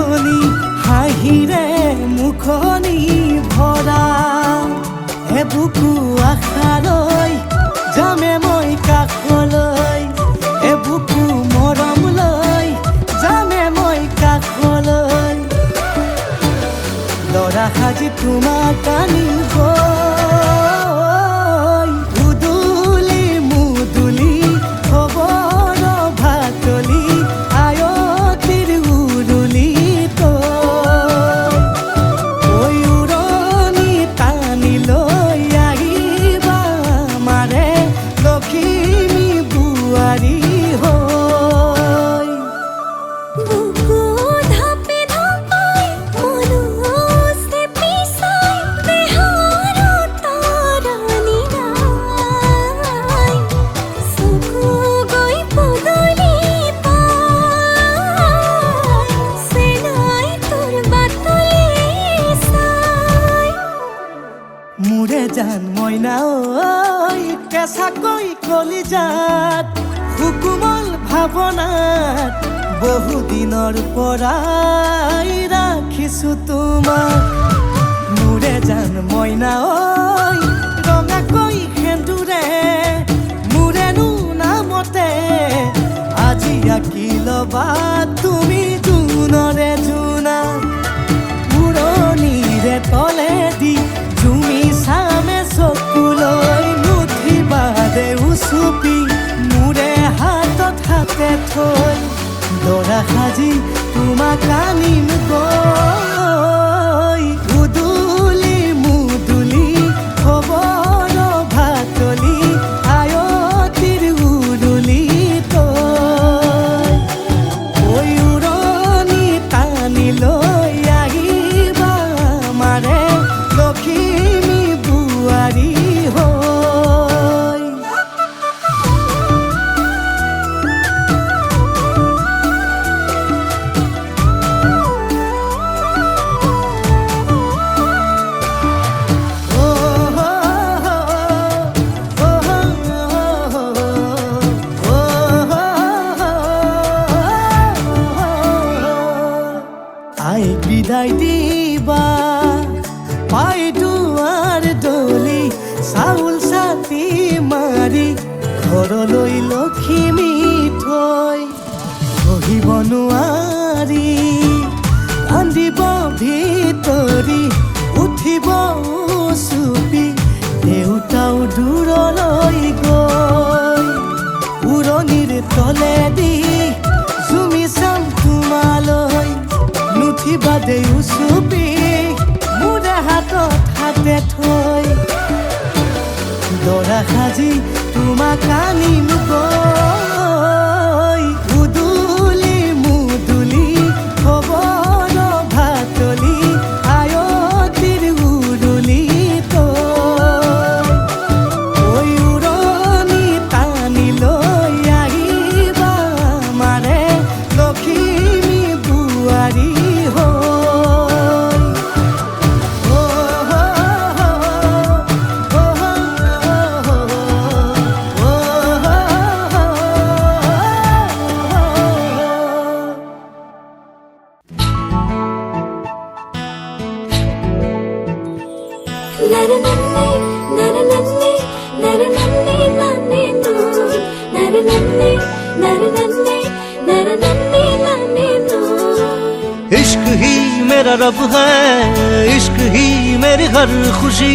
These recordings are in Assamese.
শুৱনি হাঁহিৰে মুখনি ভৰা এবুকু আশালৈ যামে মই কাষলৈ এবুকু মৰম লৈ যামে মই কাষলৈ লৰা সাজি তোমাক আনিব উদুলি মুদুলি খবৰ ভাতলি আয়তিৰ উৰুলি তই উৰণি টানি লৈ আহিবা মাৰে লখিমী বোৱাৰী হৈ বুকু ধাপে ধাপাই মনুষ্যে পিছাই দেহৰ তৰণি নাই চকু গৈ পদূলি পাই চেনাই তোৰ বাটলি চাই মোৰে জান মইনা ঐ কেঁচাকৈ কলিজাত সুকুমল ভাৱনাত বহুদিনৰ পৰাই ৰাখিছো তোমাক মোৰে জান মইনা ঐ ৰঙাকৈ সেন্দুৰে মোৰেনো নামতে আজি আঁকি ল'বা তুমি জোনৰে জোনা উৰণিৰে তলেদি জুমি চামে চকুলৈ নুঠিবা দে উচুপি মোৰে হাতত হাতে থৈ দৰা সাজি তোমাক আনিম গৈ উদুলি মুদুলি খবৰ ভাতলি আয়তিৰ উৰুলি তই ঐ উৰণি টানি লৈ আহিবা মাৰে লখিমী বোৱাৰী হৈ আই বিদায় দিবা পাই দুৱাৰ দলি চাউল চাতি মাৰি ঘৰলৈ লখিমী থৈ সহিব নোৱাৰি কান্দিব ভিতৰি উঠিব চুপি দেউতাও দূৰলৈ গৈ উৰণিৰ তলেদি জুমি চাম তোমালৈ নুঠিবা দেউ চুপি মোৰে হাতত হাতে থৈ দৰা সাজি তোমাক আনিম গৈ উদুলি মুদুলি খবৰ ভাতলি আয়তিৰ উৰুলি তই ঐ উৰণি টানি লৈ আহিবা মাৰে লখিমী বোৱাৰী হৈ इश्क ही मेरा रब है इश्क ही मेरी हर खुशी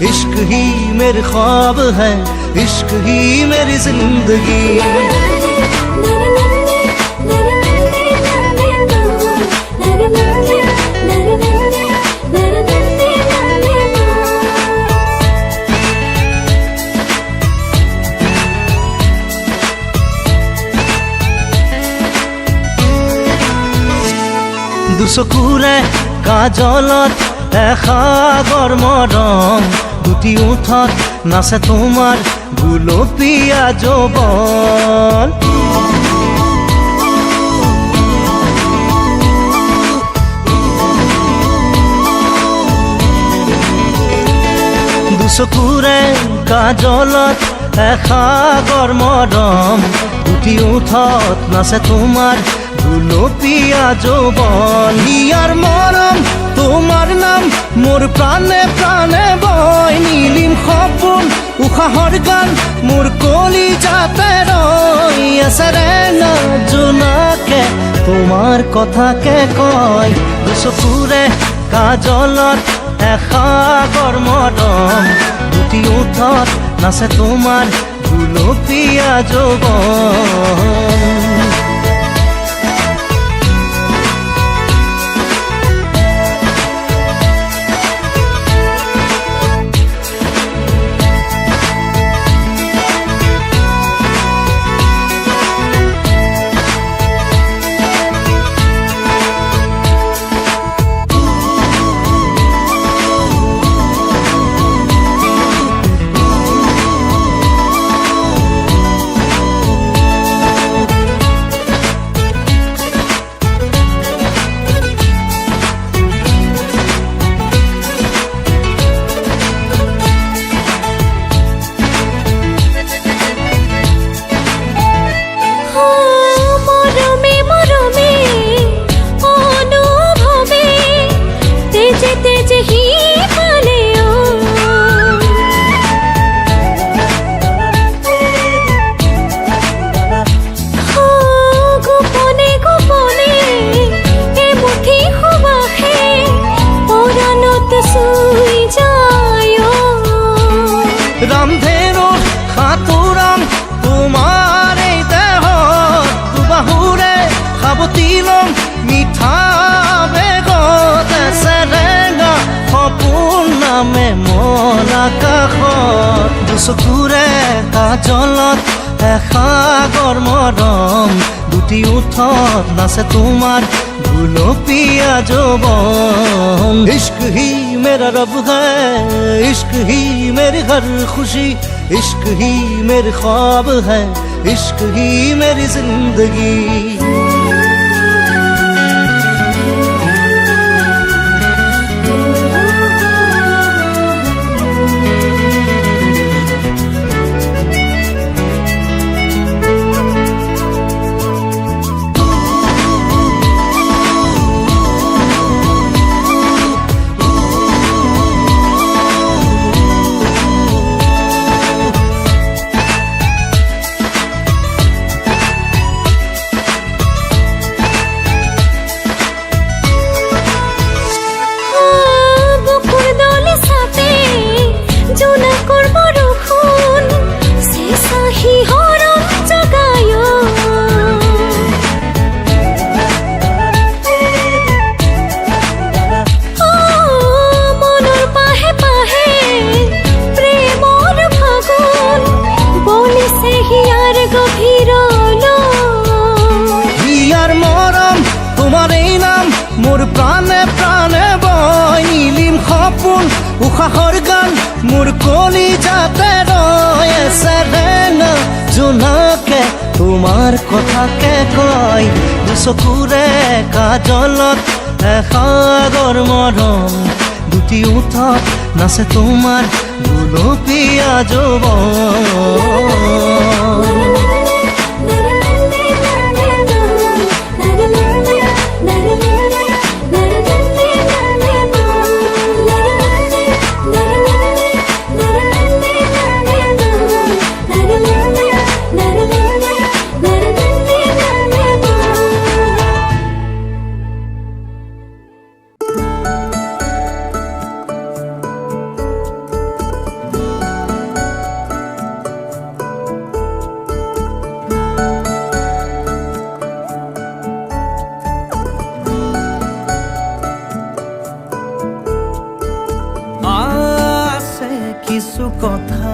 इश्क ही मेरे ख्वाब है इश्क ही मेरी जिंदगी দুচকুৰে কাজলত এসাগৰ মৰম দুটি ওঠত নাচে তোমাৰ গুলপীয়া যৌৱন দুচকুৰে কাজলত এসাগৰ মৰম দুটি ওঠত নাচে তোমাৰ গুলপীয়া যৌবন ইয়াৰ মৰম তোমাৰ নাম মোৰ প্ৰাণে প্ৰাণে বয় নীলিম সপোন উশাহৰ গান মোৰ কলিজাতে ৰৈ আছে ৰেঙা জোনাকে তোমাৰ কথাকে কয় চকুৰে কাজলত এসাগৰ মৰম দুটি ওঠত নাচে তোমাৰ গুলপীয়া যৌবন ৰামধেনু সাঁতোৰাম তোমাৰ এই দেহত দুবাহুৰে সাৱটি ল'ম মিঠা বেগত চেৰেঙা সপোন নামে মন আকাশত দুচকুৰে কাজলত এসাগৰ মৰম দুটি ওঠত নাচে তোমাৰ গুলপীয়া যৌবন इश्क ही मेरा रब है इश्क ही मेरी हर खुशी इश्क ही मेरे ख्वाब है इश्क ही मेरी जिंदगी মোৰ প্ৰাণে প্ৰাণে বয় নীলিম সপোন উশাহৰ গান মোৰ কলিজাতে ৰৈ আছে ৰেঙা জোনাকে তোমাৰ কথাকে কয় চকুৰে কাজলত এসাগৰ মৰম দুটি ওঠত নাচে তোমাৰ গুলপীয়া যৌবন কিছু কথা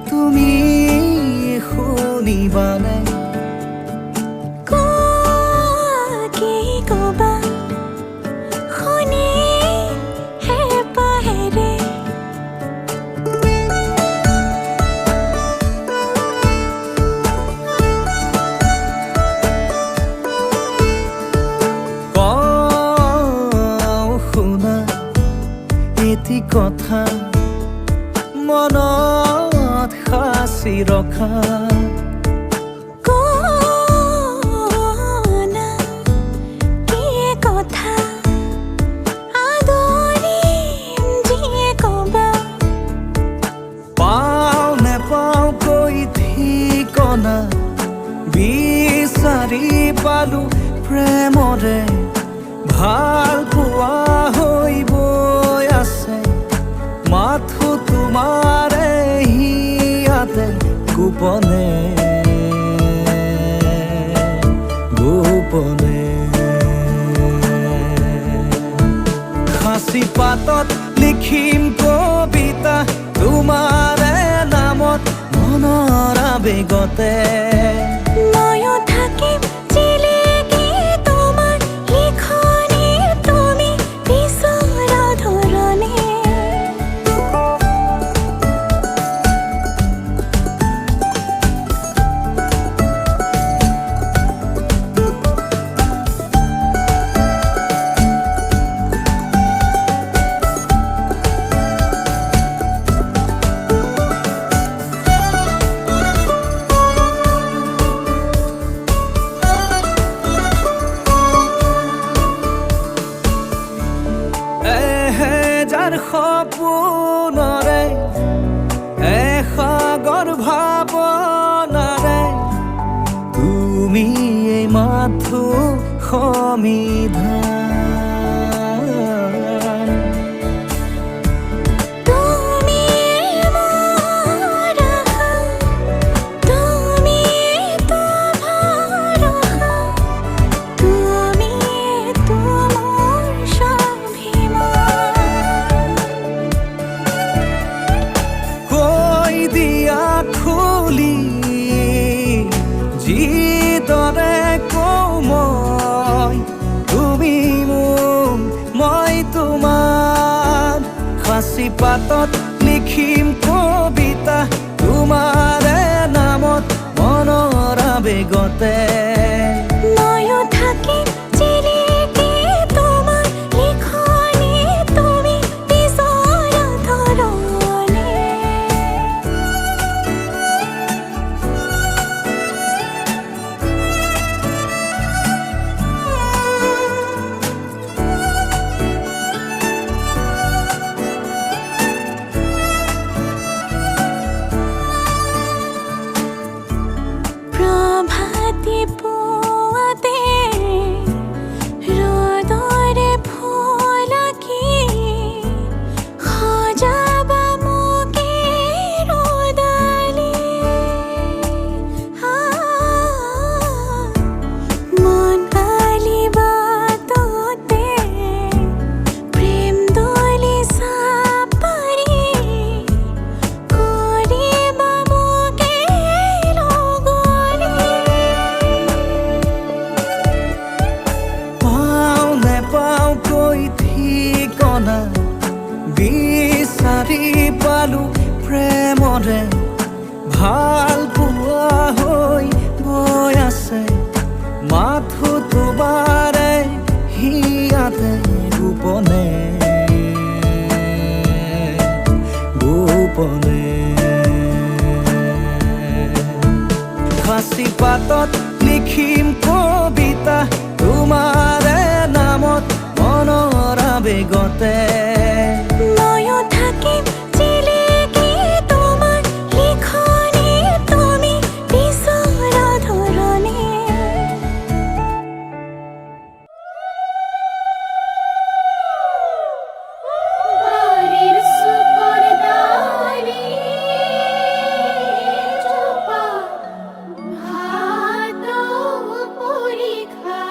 তুমি শুনিবানে কি কবা শুনি হে পাহেৰে শুনা এটি কথা মনত সাঁচি ৰখা পালো প্ৰেমৰে ভাল পোৱা হৈ বৈ আছে মাথো তোমাৰে হিয়াতে গোপনে গোপনে সাঁচি পাতত লিখিম কবিতা তোমাৰে নামত মনৰ আবেগতে ময়ো থাকিম জিলিকি তোমাৰ লিখনিৰ তুমি বিচৰা ধৰণে এহেজাৰ সপোনৰে এসাগৰ ভাৱনাৰে তুমি এই মাথো সমিধান তুমি মোৰ আশা তুমি তো ভৰসা তুমি তো মোৰ স্বাভিমান কৈ দিয়া খুলি যিদৰে কওঁ মই তুমি মোক মই তোমাৰ সাঁচি পাতত লিখিম কবিতা তোমাৰে নামত মনৰ আবেগতে ময়ো থাকিম জিলিকি তোমাৰ লিখনিৰ তুমি বিচৰা ধৰণে প্ৰভাতী পুৱাতে ৰ'দৰে ফুলকি সজাবা মোকে ৰ'দালি মন আলি বাটতে প্ৰেম দলি চাপাৰি কৰিবা মোকে লগৰী পাওঁ নেপাওঁ কৈ ঠিকনা বিচাৰি পালো প্ৰেমৰে ভাল পোৱা হৈ বৈ আছে মাথো তোমাৰে হিয়াতে গোপনে গোপনে সাঁচি পাতত লিখিম কবিতা তোমাৰে নামত মনৰ আবেগতে ময়ো থাকিম জিলিকি তোমাৰ লিখনিৰ তুমি বিচৰা ধৰণে বাড়িৰ সুপৰদাৰি চোপা ভাত পৰীক্ষা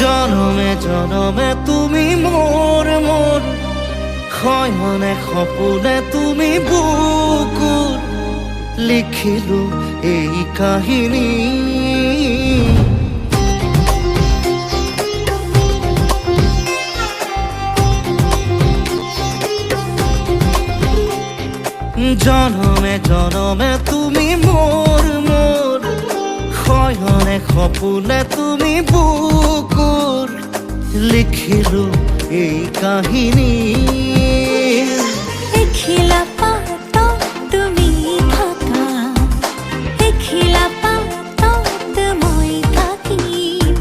জনমে জনমে তুমি মোৰ মোৰ শয়নে সপোনে তুমি বুকুৰ লিখিলো এই কাহিনী জনমে জনমে তুমি মোৰ মোৰ শয়নে সপোনে তুমি বুকুৰ লিখিলো এই কাহিনী এখিলা পাতত তুমি থাকা এখিলা পাতত মই থাকিম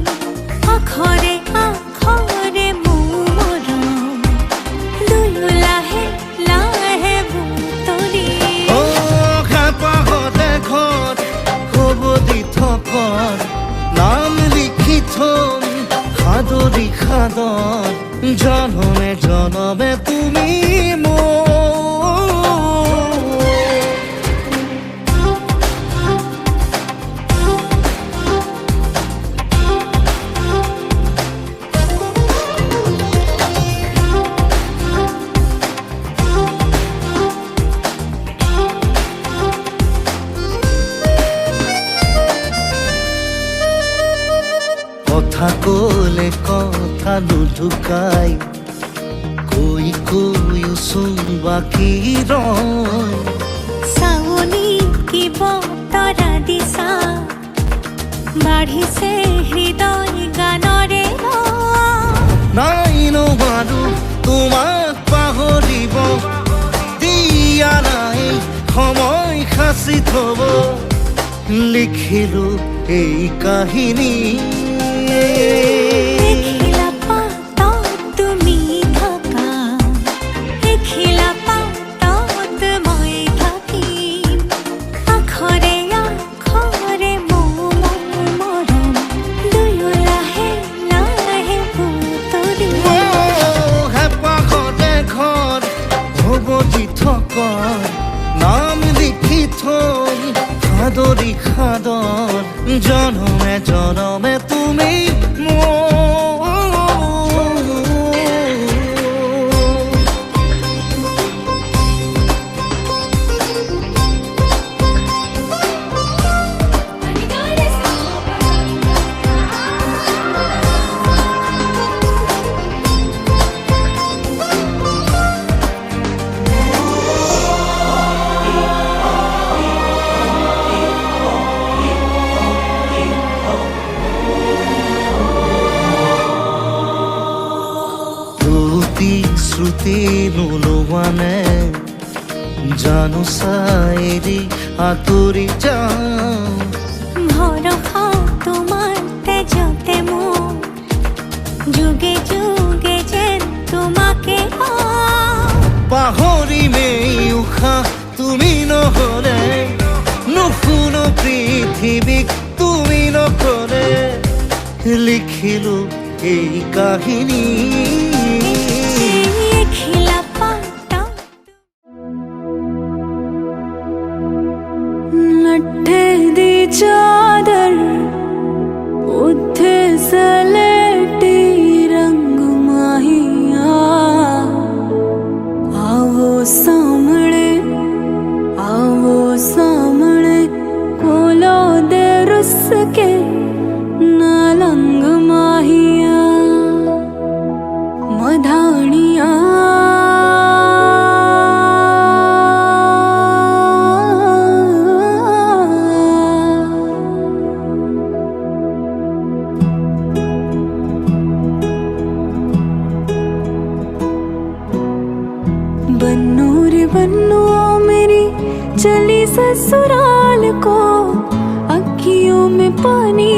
আখৰে আখৰে মোৰ মৰম দুয়ো লাহে লাহে বুটলি ও হেঁপাহতে ঘৰ হ'ব দি থকৰ নাম লিখি থম সাদৰি সাদৰ জনমে জনমে তুমি মোৰ কথা কলে কথা নুঢুকাই কৈ কৈ চোন বাকী ৰয় চাউনি কি বতৰা দিছা বাঢ়িছে হৃদয় গানৰে নাই নোৱাৰো তোমাক পাহৰিব দিয়া নাই সময় সাঁচি থব লিখিলো এই কাহিনী এখিলা পাতত তুমি থাকা এখিলা পাতত মই থাকিম আখৰে আখৰে মোৰ মৰম দুয়ো লাহে লাহে বুটলি হেঁপাহতে ঘৰ হ'ব দি থকৰ নাম লিখি থম সাদৰি সাদৰ জনমে জনমে তুমি মোৰ শ্ৰুতি নোলোৱা নে জানো চাইৰি আঁতৰি যাওঁ ভৰসা তোমাৰ তেজতে মোৰ যুগে যুগে যেন তোমাকে পাহৰিমেই উশাহ তুমি নহ'লে নুশুনো পৃথিৱীক তুমি নকলে লিখিলো এই কাহিনী এখিলা পাতত ਲੱਠੇ ਦੀ ਚਾਦਰ ਉੱਥੇ ਸਲੇਟੀ ਰੰਗ ਮਾਹੀਆ ਆਵੋ ਸਾਹਮਣੇ ਕੋਲੋ ਦੇ ਰੁੱਸ ਕੇ ਨਾ ਲੰਗ ਮਾਹੀਆ ਮਧਾਣੀਆਂ बन्नू रे बन्नू मेरी चली ससुराल को अखियों में पानी